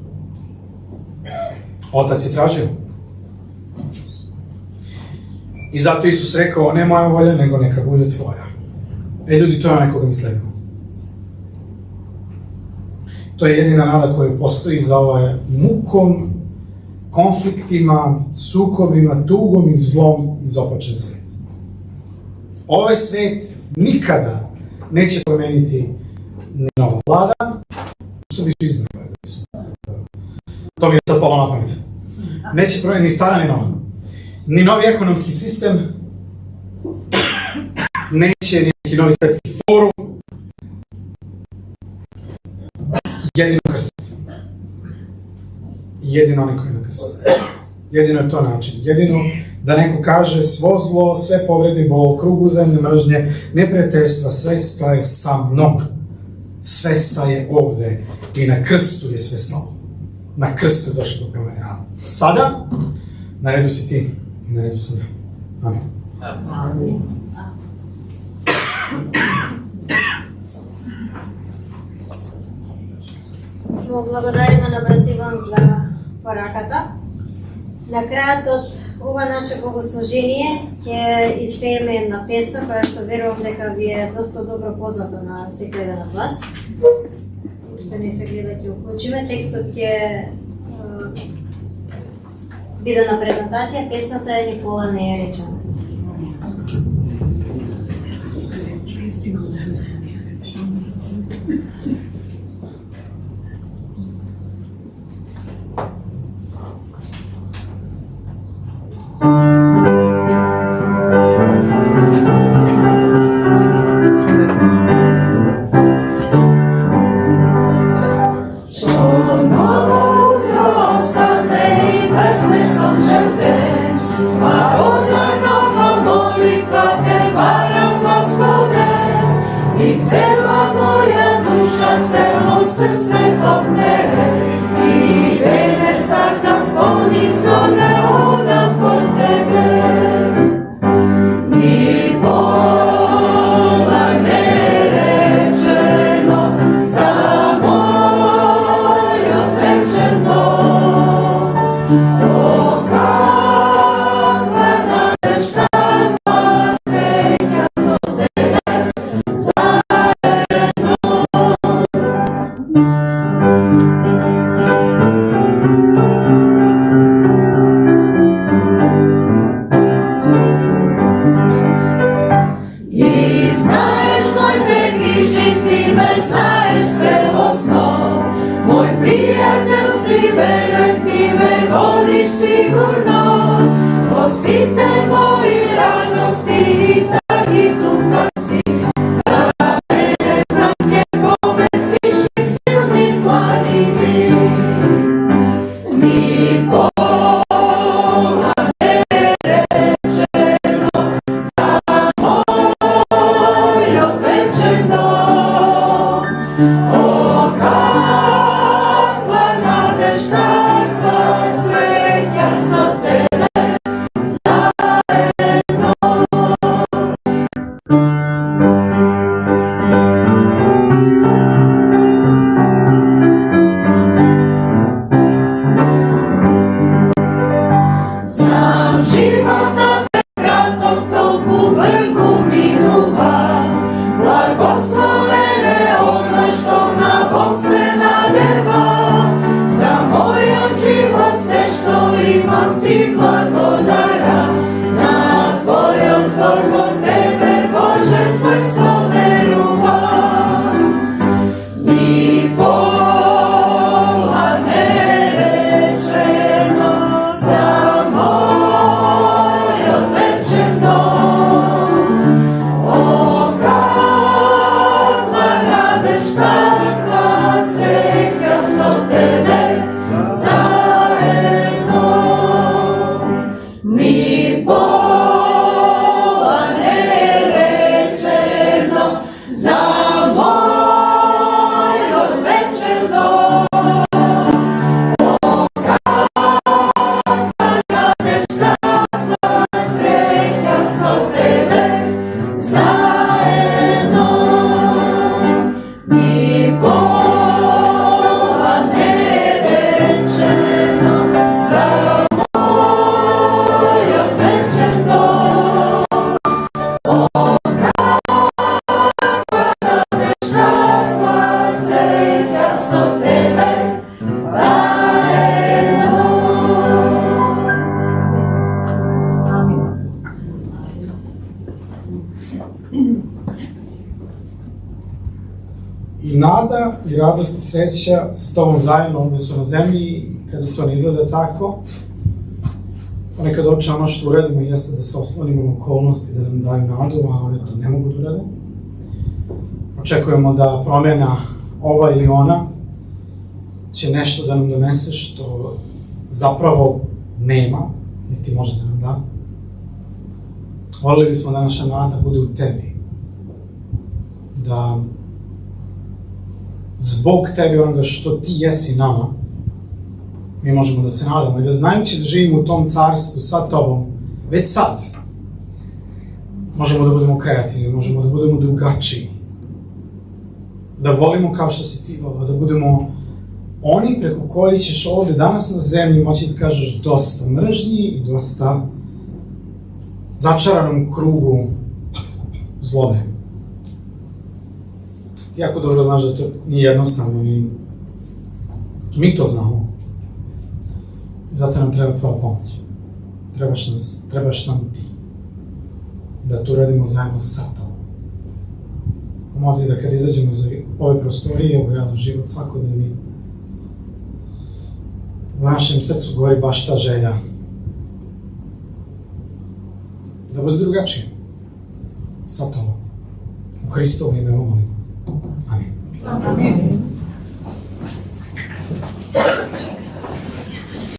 Otac je tražio. I zato Isus rekao, ne moja volja, nego neka bude tvoja. Ljudi, to je onaj koga mi sledimo. To je jedina nada koja postoji za ovaj mukom, konfliktima, sukobima, tugom i zlom izopačen svet. Ovaj svet nikada neće promeniti ni nova vlada, su izbori. To mi je sad palo na pamet. Neće promeniti ni stara ni nova. Ni novi ekonomski sistem, takmičenje, neki novi svetski forum. Jedino krst. Jedino onaj koji je na krstu. Jedino je to način. Jedino da neko kaže svo zlo, sve povrede, bol, krug uzajamne mržnje, neprijateljstva, sve staje sa mnom. Sve staje ovde i na krstu je sve stalo. Na krstu je došlo do promene. A sada, na redu si ti i na redu sam ja. Amen. Му благодариме на брат Иван за пораката. На крајот од ова наше богослужение ќе испееме една песна која што верувам дека ви е доста добро позната на секој еден од вас. Да не се гледа ќе уклучиме. Текстот ќе биде на презентација. Песната е Никола не е речена. I nada i radost i sreća sa tobom zajedno ovde su na zemlji, kada to ne izgleda tako, Ponekad oče ono što uradimo jeste da se oslonimo na okolnosti, da nam daju nadu, a one to ne mogu da urade. Očekujemo da promjena ova ili ona će nešto da nam donese što zapravo nema, niti može da nam da. Volili bismo da naša nada bude u tebi. Da zbog tebi onoga što ti jesi nama, mi možemo da se nadamo i da znajući da živimo u tom carstvu sa tobom, već sad, možemo da budemo kreativni, možemo da budemo drugačiji. Da volimo kao što si ti volio, da budemo oni preko koji ćeš ovdje danas na zemlji moći da kažeš dosta mržnji i dosta začaranom krugu zlobe. Ti jako dobro znaš da to nije jednostavno i mi to znamo. Zato nam treba tvoja pomoć. Trebaš nam ti. Da to radimo zajedno sa tobom. Pomozi da kad izađemo iz ove prostorije, u realno život svakodnevni, u našem srcu gori baš ta želja da bude drugačije sa tobom. U Hristovo ime molimo. Amin. Amin.